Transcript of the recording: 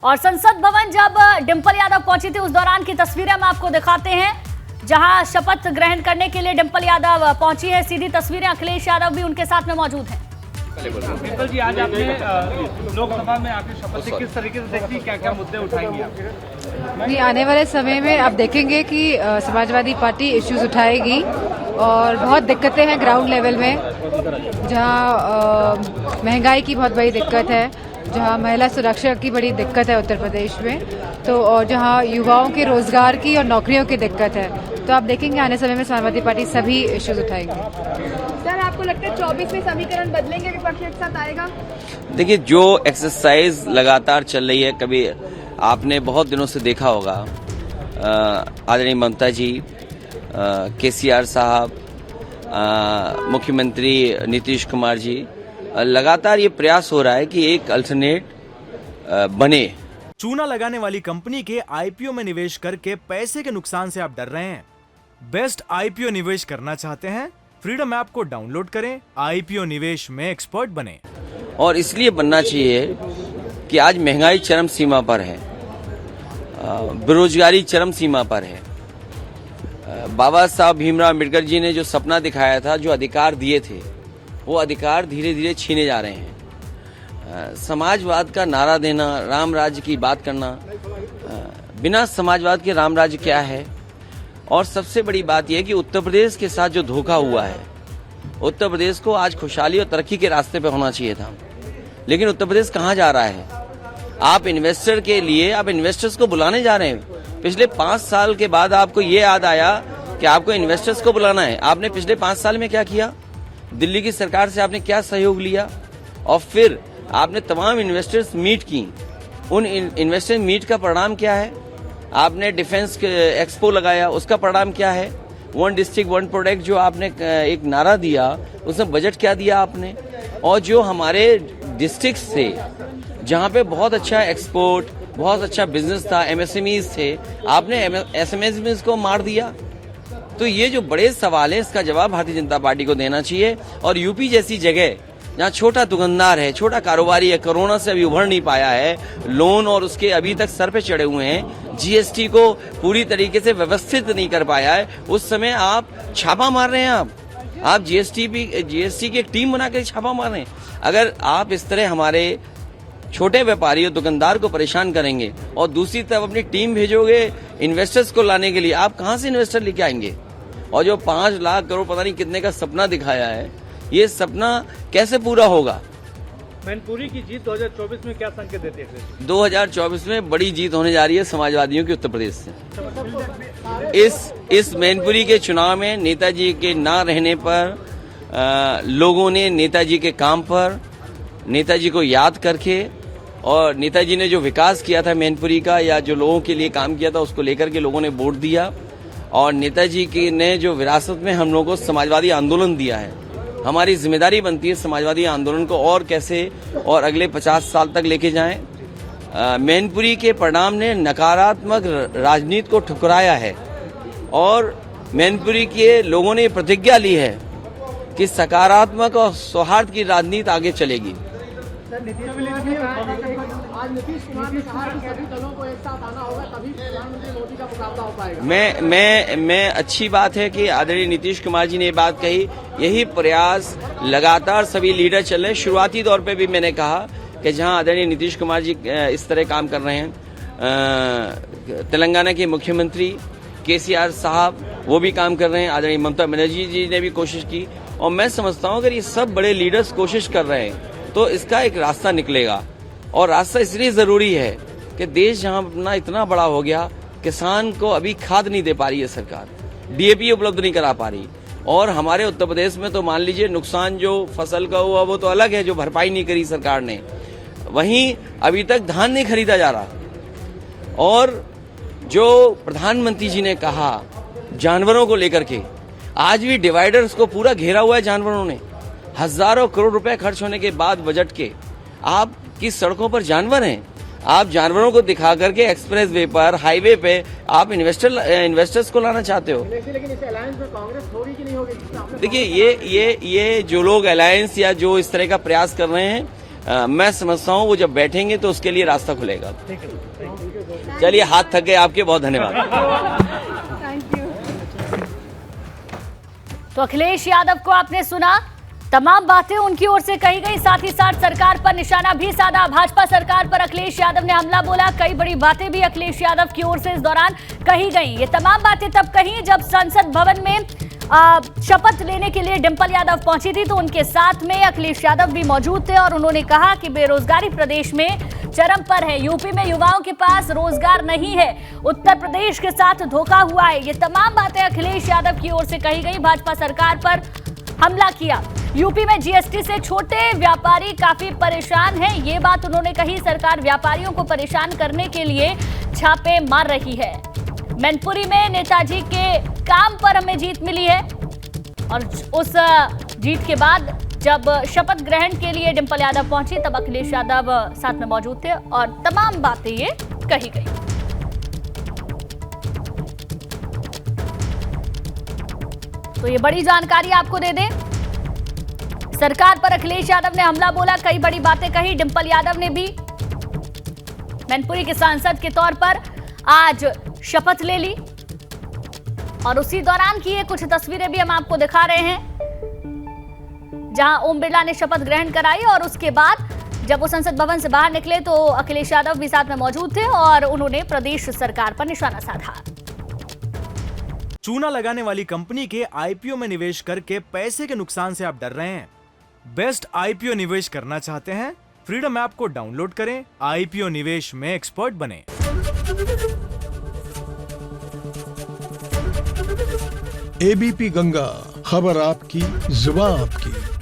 और संसद भवन जब डिंपल यादव पहुंची थी उस दौरान की तस्वीरें हम आपको दिखाते हैं, जहां शपथ ग्रहण करने के लिए डिंपल यादव पहुंची है। सीधी तस्वीरें, अखिलेश यादव भी उनके साथ में मौजूद हैं। डिंपल जी, आज आपने लोकसभा में आके शपथ ली, किस तरीके से देखती, क्या क्या मुद्दे उठाएंगी आप? नहीं, आने वाले समय में आप देखेंगे कि समाजवादी पार्टी इश्यूज उठाएगी और बहुत दिक्कतें हैं ग्राउंड लेवल में, जहां महंगाई की बहुत बड़ी दिक्कत है, जहां महिला सुरक्षा की बड़ी दिक्कत है उत्तर प्रदेश में, तो और जहां युवाओं के रोजगार की और नौकरियों की दिक्कत है। तो आप देखेंगे आने समय में समाजवादी पार्टी सभी इश्यूज उठाएगी। सर, आपको लगता है 24वें समीकरण बदलेंगे, विपक्ष एक साथ आएगा? देखिए, जो एक्सरसाइज लगातार चल रही है, कभी आपने बहुत दिनों से देखा होगा, आदरणीय ममता जी, केसीआर साहब, मुख्यमंत्री नीतीश कुमार जी, लगातार ये प्रयास हो रहा है कि एक अल्टरनेट बने। चूना लगाने वाली कंपनी के आईपीओ में निवेश करके पैसे के नुकसान से आप डर रहे हैं? बेस्ट आईपीओ निवेश करना चाहते हैं? फ्रीडम ऐप को डाउनलोड करें, आईपीओ निवेश में एक्सपर्ट बने। और इसलिए बनना चाहिए कि आज महंगाई चरम सीमा पर है, बेरोजगारी चरम सीमा पर है। बाबा साहब भीमराव अम्बेडकर जी ने जो सपना दिखाया था, जो अधिकार दिए थे, वो अधिकार धीरे धीरे छीने जा रहे हैं। समाजवाद का नारा देना, राम राज्य की बात करना, बिना समाजवाद के राम राज्य क्या है? और सबसे बड़ी बात यह है कि उत्तर प्रदेश के साथ जो धोखा हुआ है, उत्तर प्रदेश को आज खुशहाली और तरक्की के रास्ते पे होना चाहिए था, लेकिन उत्तर प्रदेश कहाँ जा रहा है? आप इन्वेस्टर के लिए, आप इन्वेस्टर्स को बुलाने जा रहे हैं। पिछले 5 साल के बाद आपको ये याद आया कि आपको इन्वेस्टर्स को बुलाना है। आपने पिछले 5 साल में क्या किया? दिल्ली की सरकार से आपने क्या सहयोग लिया? और फिर आपने तमाम इन्वेस्टर्स मीट की। उन इन्वेस्टर मीट का परिणाम क्या है? आपने डिफेंस एक्सपो लगाया, उसका परिणाम क्या है? 1 डिस्ट्रिक्ट 1 प्रोडक्ट जो आपने एक नारा दिया, उसमें बजट क्या दिया आपने? और जो हमारे डिस्ट्रिक्ट थे, जहां पे बहुत अच्छा एक्सपोर्ट, बहुत अच्छा बिजनेस था, एमएसएमईज थे, आपने एमएसएमईज को मार दिया। तो ये जो बड़े सवाल है, इसका जवाब भारतीय जनता पार्टी को देना चाहिए। और यूपी जैसी जगह जहाँ छोटा दुकानदार है, छोटा कारोबारी है, कोरोना से अभी उभर नहीं पाया है, लोन और उसके अभी तक सर पे चढ़े हुए हैं, जीएसटी को पूरी तरीके से व्यवस्थित नहीं कर पाया है, उस समय आप छापा मार रहे हैं। आप जीएसटी की एक टीम बना कर छापा मार रहे हैं। अगर आप इस तरह हमारे छोटे व्यापारी और दुकानदार को परेशान करेंगे और दूसरी तरफ अपनी टीम भेजोगे इन्वेस्टर्स को लाने के लिए, आप कहां से इन्वेस्टर लेके आएंगे? और जो 5 लाख करोड़ पता नहीं कितने का सपना दिखाया है, ये सपना कैसे पूरा होगा? मैनपुरी की जीत 2024 में क्या संकेत देती है? 2024 में बड़ी जीत होने जा रही है समाजवादियों की उत्तर प्रदेश से। इस मैनपुरी के चुनाव में नेताजी के ना रहने पर लोगों ने नेताजी के काम पर, नेताजी को याद करके, और नेताजी ने जो विकास किया था मैनपुरी का, या जो लोगों के लिए काम किया था, उसको लेकर के लोगों ने वोट दिया। और नेताजी की ने जो विरासत में हम लोगों को समाजवादी आंदोलन दिया है, हमारी जिम्मेदारी बनती है समाजवादी आंदोलन को और कैसे और अगले 50 साल तक लेके जाएं। मैनपुरी के परिणाम ने नकारात्मक राजनीति को ठुकराया है और मैनपुरी के लोगों ने प्रतिज्ञा ली है कि सकारात्मक और सौहार्द की राजनीति आगे चलेगी। आज नीतीश कुमार ने कहा कि सभी दलों को एक साथ आना होगा, तभी प्रधानमंत्री मोदी का मुकाबला हो पाएगा। मैं अच्छी बात है कि आदरणीय नीतीश कुमार जी ने ये बात कही। यही प्रयास लगातार सभी लीडर चल रहे हैं। शुरुआती दौर पे भी मैंने कहा कि जहां आदरणीय नीतीश कुमार जी इस तरह काम कर रहे हैं, तेलंगाना के मुख्यमंत्री केसीआर साहब वो भी काम कर रहे हैं, आदरणीय ममता बनर्जी जी ने भी कोशिश की, और मैं समझता हूं अगर ये सब बड़े लीडर्स कोशिश कर रहे हैं तो इसका एक रास्ता निकलेगा। और रास्ता इसलिए जरूरी है कि देश जहां अपना इतना बड़ा हो गया, किसान को अभी खाद नहीं दे पा रही है सरकार, डीएपी उपलब्ध नहीं करा पा रही, और हमारे उत्तर प्रदेश में तो मान लीजिए नुकसान जो फसल का हुआ वो तो अलग है, जो भरपाई नहीं करी सरकार ने, वहीं अभी तक धान नहीं खरीदा जा रहा। और जो प्रधानमंत्री जी ने कहा जानवरों को लेकर के, आज भी डिवाइडर्स को पूरा घेरा हुआ है जानवरों ने। हजारों करोड़ रुपए खर्च होने के बाद बजट के, आप की सड़कों पर जानवर हैं। आप जानवरों को दिखा करके एक्सप्रेस वे पर, हाईवे पे आप इन्वेस्टर्स को लाना चाहते हो। लेकिन इस अलायंस में कांग्रेस होगी कि नहीं होगी? देखिए, ये जो लोग अलायंस या जो इस तरह का प्रयास कर रहे हैं, मैं समझता हूँ वो जब बैठेंगे तो उसके लिए रास्ता खुलेगा। चलिए, हाथ थक गए आपके, बहुत धन्यवाद। तो अखिलेश यादव को आपने सुना, तमाम बातें उनकी ओर से कही गई, साथ ही साथ सरकार पर निशाना भी साधा। भाजपा सरकार पर अखिलेश यादव ने हमला बोला, कई बड़ी बातें भी अखिलेश यादव की ओर से इस दौरान कही गई। ये तमाम बातें तब कही जब संसद भवन में शपथ लेने के लिए डिंपल यादव पहुंची थी, तो उनके साथ में अखिलेश यादव भी मौजूद थे और उन्होंने कहा कि बेरोजगारी प्रदेश में चरम पर है, यूपी में युवाओं के पास रोजगार नहीं है, उत्तर प्रदेश के साथ धोखा हुआ है। ये तमाम बातें अखिलेश यादव की ओर से कही गई। भाजपा सरकार पर हमला किया। यूपी में जीएसटी से छोटे व्यापारी काफी परेशान हैं, ये बात उन्होंने कही। सरकार व्यापारियों को परेशान करने के लिए छापे मार रही है। मैनपुरी में नेताजी के काम पर हमें जीत मिली है और उस जीत के बाद जब शपथ ग्रहण के लिए डिंपल यादव पहुंची तब अखिलेश यादव साथ में मौजूद थे और तमाम बातें ये कही गई। तो ये बड़ी जानकारी आपको दे दें, सरकार पर अखिलेश यादव ने हमला बोला, कई बड़ी बातें कही। डिंपल यादव ने भी मैनपुरी के सांसद के तौर पर आज शपथ ले ली और उसी दौरान की ये कुछ तस्वीरें भी हम आपको दिखा रहे हैं, जहां ओम बिरला ने शपथ ग्रहण कराई और उसके बाद जब वो संसद भवन से बाहर निकले तो अखिलेश यादव भी साथ में मौजूद थे और उन्होंने प्रदेश सरकार पर निशाना साधा। चूना लगाने वाली कंपनी के आईपीओ में निवेश करके पैसे के नुकसान से आप डर रहे हैं? बेस्ट आईपीओ निवेश करना चाहते हैं? फ्रीडम ऐप को डाउनलोड करें, आईपीओ निवेश में एक्सपर्ट बने। एबीपी गंगा, खबर आपकी, जुबान आपकी।